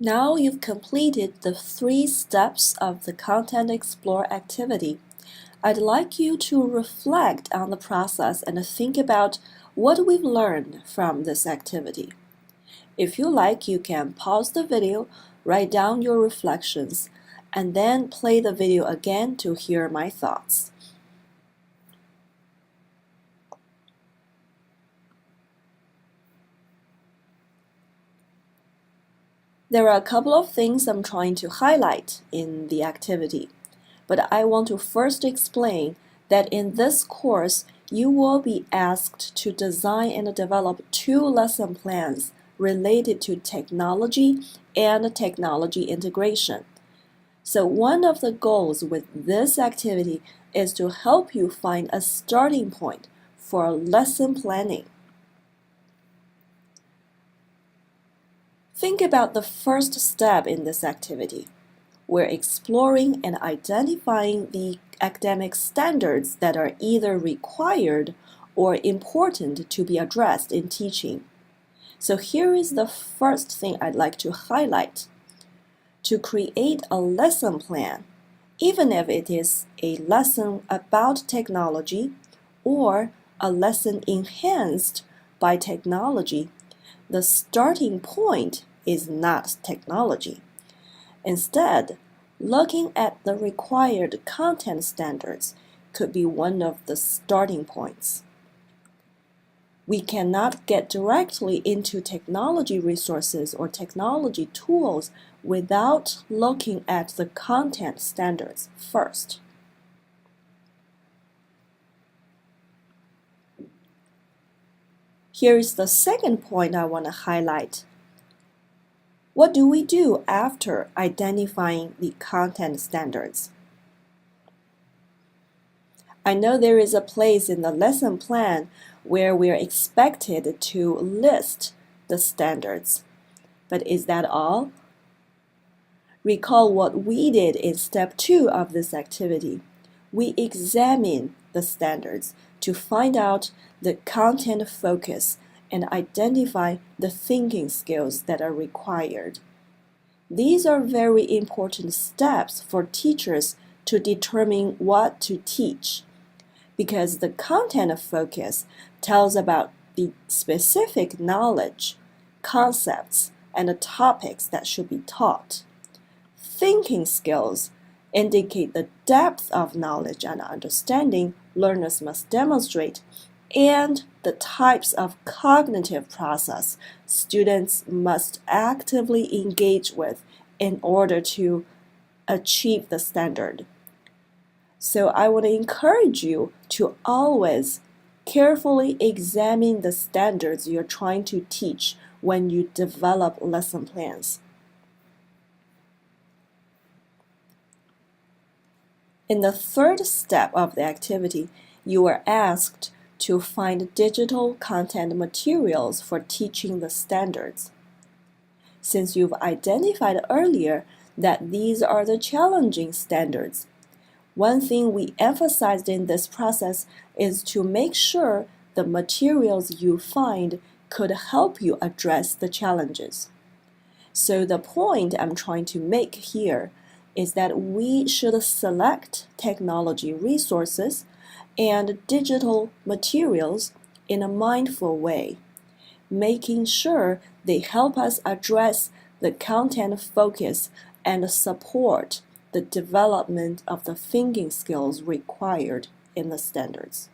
Now you've completed the 3 steps of the Content Explore activity. I'd like you to reflect on the process and think about what we've learned from this activity. If you like, you can pause the video, write down your reflections, and then play the video again to hear my thoughts. There are a couple of things I'm trying to highlight in the activity, but I want to first explain that in this course, you will be asked to design and develop 2 lesson plans related to technology and technology integration. So one of the goals with this activity is to help you find a starting point for lesson planning. Think about the first step in this activity. We're exploring and identifying the academic standards that are either required or important to be addressed in teaching. So here is the first thing I'd like to highlight. To create a lesson plan, even if it is a lesson about technology or a lesson enhanced by technology, the starting point is not technology. Instead, looking at the required content standards could be one of the starting points. We cannot get directly into technology resources or technology tools without looking at the content standards first. Here is the second point I want to highlight. What do we do after identifying the content standards? I know there is a place in the lesson plan where we are expected to list the standards. But is that all? Recall what we did in step 2 of this activity. We examine the standards to find out the content focus and identify the thinking skills that are required. These are very important steps for teachers to determine what to teach, because the content focus tells about the specific knowledge, concepts, and the topics that should be taught. Thinking skills indicate the depth of knowledge and understanding learners must demonstrate and the types of cognitive process students must actively engage with in order to achieve the standard. So I want to encourage you to always carefully examine the standards you're trying to teach when you develop lesson plans. In the third step of the activity, you are asked to find digital content materials for teaching the standards. Since you've identified earlier that these are the challenging standards, one thing we emphasized in this process is to make sure the materials you find could help you address the challenges. So the point I'm trying to make here is that we should select technology resources and digital materials in a mindful way, making sure they help us address the content focus and support the development of the thinking skills required in the standards.